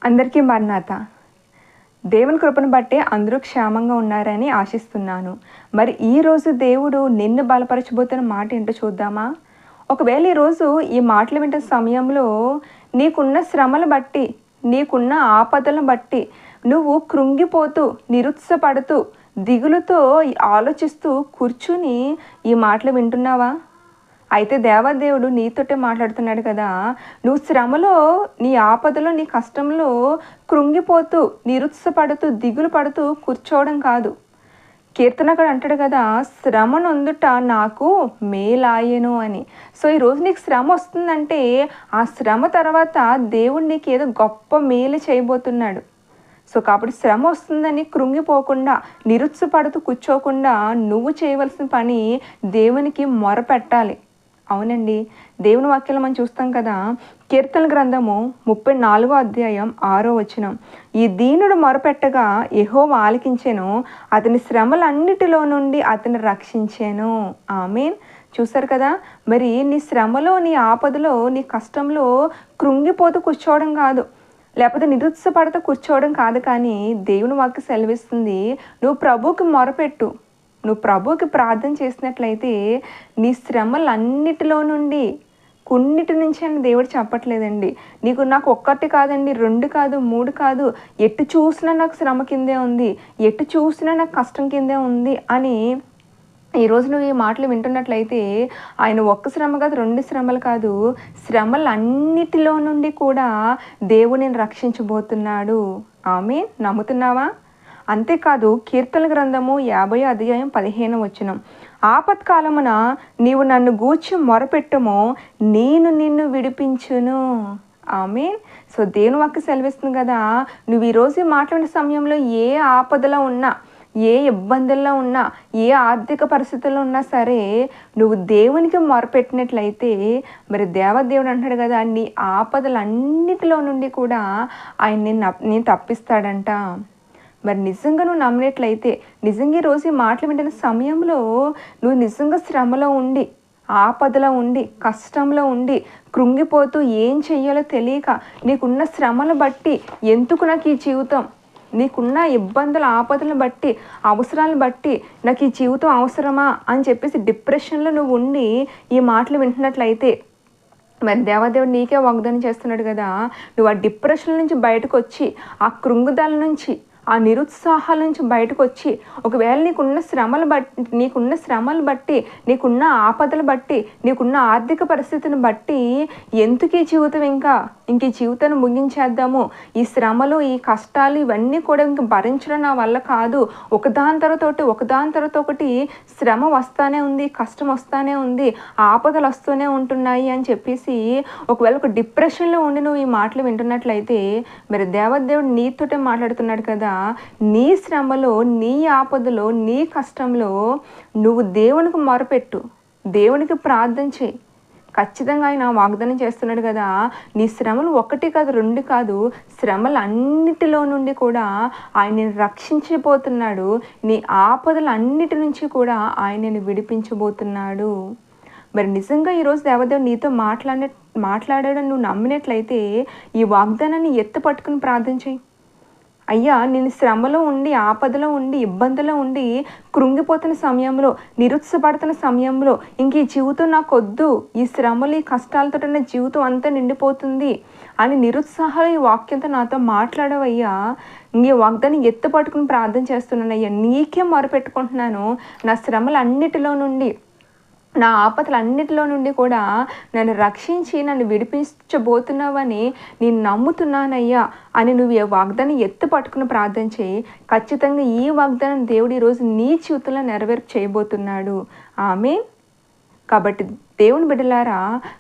అందరికీ మరణాత. దేవుని కృపను బట్టి అందరూ క్షేమంగా ఉన్నారని ఆశిస్తున్నాను. మరి ఈరోజు దేవుడు నిన్ను బలపరచబోతున్న మాట ఏంటో చూద్దామా? ఒకవేళ ఈరోజు ఈ మాటలు వింటున్న సమయంలో నీకున్న శ్రమలు బట్టి, నీకున్న ఆపదలను బట్టి నువ్వు కృంగిపోతూ, నిరుత్సాహపడుతూ, దిగులుతో ఆలోచిస్తూ కూర్చుని ఈ మాటలు వింటున్నావా? అయితే దేవాదేవుడు నీతోటే మాట్లాడుతున్నాడు కదా. నువ్వు శ్రమలో, నీ ఆపదలో, నీ కష్టంలో కృంగిపోతూ, నిరుత్సాహపడుతూ, దిగులు పడుతూ కూర్చోవడం కాదు. కీర్తనకుడు అంటాడు కదా, శ్రమ నొందుట నాకు మేలాయెను అని. సో ఈరోజు నీకు శ్రమ వస్తుందంటే ఆ శ్రమ తర్వాత దేవుడు నీకు ఏదో గొప్ప మేలు చేయబోతున్నాడు. సో కాబట్టి శ్రమ వస్తుందని కృంగిపోకుండా, నిరుత్సాహపడుతూ కూర్చోకుండా నువ్వు చేయవలసిన పని దేవునికి మొరపెట్టాలి. అవునండి, దేవుని వాక్యాలు మనం చూస్తాం కదా. కీర్తన గ్రంథము 34వ అధ్యాయం 6వ వచనం, ఈ దీనుడు మొరపెట్టగా యెహోవా ఆలకించెను, అతని శ్రమలన్నిటిలో నుండి అతను రక్షించాను. ఆమేన్. చూసారు కదా. మరి నీ శ్రమలో, నీ ఆపదలో, నీ కష్టంలో కృంగిపోతూ కూర్చోవడం కాదు, లేకపోతే నిరుత్సాహపడుతూ కూర్చోవడం కాదు. కానీ దేవుని వాక్యం సెలవిస్తుంది, నువ్వు ప్రభువుకి మొరపెట్టు, నువ్వు ప్రభువుకి ప్రార్థన చేసినట్లయితే నీ శ్రమలన్నిటిలో నుండి, కొన్నిటి నుంచి అని దేవుడు చెప్పట్లేదండి. నాకు ఒక్కటి కాదండి, 2 కాదు, 3 కాదు, ఎటు చూసినా నాకు శ్రమ కిందే ఉంది, ఎటు చూసినా నాకు కష్టం కిందే ఉంది అని ఈరోజు నువ్వు ఈ మాటలు వింటున్నట్లయితే ఆయన ఒక్క శ్రమ కాదు, 2 శ్రమలు కాదు, శ్రమలన్నిటిలో నుండి కూడా దేవుడు నేను రక్షించబోతున్నాడు. ఆమేన్. నమ్ముతున్నావా? అంతేకాదు కీర్తన గ్రంథము 50వ అధ్యాయం 15వ వచనం, ఆపత్కాలమున నీవు నన్ను గూర్చి మొరపెట్టుమో నేను నిన్ను విడిపించును. ఆమేన్. సో దేవుని వాక్యం సెలవిస్తుంది కదా, నువ్వు ఈరోజు మాట్లాడిన సమయంలో ఏ ఆపదలో ఉన్నా, ఏ ఇబ్బందుల్లో ఉన్నా, ఏ ఆర్థిక పరిస్థితుల్లో ఉన్నా సరే నువ్వు దేవునికి మొరపెట్టినట్లయితే మరి దేవదేవుడు అంటాడు కదా, నీ ఆపదలన్నిటిలో నుండి కూడా ఆయన నేను తప్పిస్తాడంట. మరి నిజంగా నువ్వు నమ్మినట్లయితే, నిజంగా ఈరోజు ఈ మాటలు వింటున్న సమయంలో నువ్వు నిజంగా శ్రమలో ఉండి, ఆపదలో ఉండి, కష్టంలో ఉండి, కృంగిపోతూ ఏం చెయ్యాలో తెలియక, నీకున్న శ్రమను బట్టి, ఎందుకు నాకు ఈ జీవితం, నీకున్న ఇబ్బందుల ఆపదలను బట్టి, అవసరాలను బట్టి నాకు ఈ జీవితం అవసరమా అని చెప్పేసి డిప్రెషన్లో నువ్వు ఉండి ఈ మాటలు వింటున్నట్లయితే మరి దేవదేవుడు నీకే వాగ్దానం చేస్తున్నాడు కదా, నువ్వు ఆ డిప్రెషన్ నుంచి బయటకు వచ్చి, ఆ కృంగుదల నుంచి, ఆ నిరుత్సాహాల నుంచి బయటకు వచ్చి, ఒకవేళ నీకున్న శ్రమలు బట్టి, నీకున్న ఆపదలు బట్టి, నీకున్న ఆర్థిక పరిస్థితిని బట్టి ఎందుకు ఈ జీవితం, ఇంక ఈ జీవితాన్ని ముగించేద్దాము, ఈ శ్రమలు, ఈ కష్టాలు ఇవన్నీ కూడా ఇంక భరించడం నా వల్ల కాదు, ఒకదాని తర్వాత ఒకటి శ్రమ వస్తానే ఉంది, కష్టం వస్తానే ఉంది, ఆపదలు వస్తూనే ఉంటున్నాయి అని చెప్పేసి ఒకవేళ ఒక డిప్రెషన్లో ఉండి నువ్వు ఈ మాటలు వింటున్నట్లయితే మరి దేవదేవుడు నీతోటే మాట్లాడుతున్నాడు కదా, నీ శ్రమలో, నీ ఆపదలో, నీ కష్టంలో నువ్వు దేవునికి మొరపెట్టు, దేవునికి ప్రార్థన చేయి. ఖచ్చితంగా ఆయన వాగ్దానం చేస్తున్నాడు కదా, నీ శ్రమలు 1 కాదు, 2 కాదు, శ్రమలన్నిటిలో నుండి కూడా ఆయన రక్షించబోతున్నాడు. నీ ఆపదలన్నిటి నుంచి కూడా ఆయన విడిపించబోతున్నాడు. మరి నిజంగా ఈరోజు దేవదేవుడు నీతో మాట్లాడాడని నువ్వు నమ్మినట్లయితే ఈ వాగ్దానాన్ని పట్టుకుని ప్రార్థన చేయి. అయ్యా, నేను శ్రమలో ఉండి, ఆపదలో ఉండి, ఇబ్బందులో ఉండి, కృంగిపోతున్న సమయంలో, నిరుత్సాహపడుతున్న సమయంలో ఇంక ఈ జీవితం నాకు వద్దు, ఈ శ్రమలు, ఈ కష్టాలతో నా జీవితం అంతా నిండిపోతుంది అని నిరుత్సాహాలు ఈ వాక్యంతో నాతో మాట్లాడవయ్యా. నీ వాగ్దాన్ని పట్టుకుని ప్రార్థన చేస్తున్నానయ్యా, నీకే మొరపెట్టుకుంటున్నాను. నా శ్రమలన్నిటిలో నుండి, నా ఆపదలన్నిటిలో నుండి కూడా నన్ను రక్షించి నన్ను విడిపించబోతున్నావని నేను నమ్ముతున్నానయ్యా అని నువ్వు ఈ వాగ్దాన్ని పట్టుకుని ప్రార్థన చేయి. ఖచ్చితంగా ఈ వాగ్దానం దేవుడు ఈరోజు నీ జీవితంలో నెరవేర్పు చేయబోతున్నాడు. ఆమేన్. కాబట్టి దేవుని బిడ్డలారా,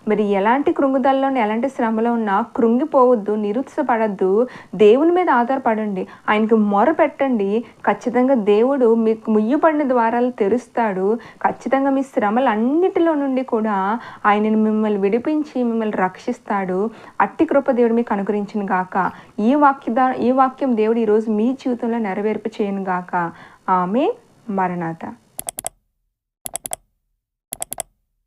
మరి ఎలాంటి కృంగుదలలో, ఎలాంటి శ్రమలో ఉన్నా కృంగిపోవద్దు, నిరుత్సాహపడద్దు, దేవుని మీద ఆధారపడండి, ఆయనకి మొర పెట్టండి. ఖచ్చితంగా దేవుడు మీకు ముయ్యబడిన ద్వారాలు తెరుస్తాడు. ఖచ్చితంగా మీ శ్రమలన్నిటిలో నుండి కూడా ఆయన మిమ్మల్ని విడిపించి మిమ్మల్ని రక్షిస్తాడు. అట్టి కృప దేవుడు మీకు అనుగ్రహించిన గాక. ఈ వాక్యం దేవుడు ఈరోజు మీ జీవితంలో నెరవేర్పు చేయను గాక. ఆమేన్. మరణాత.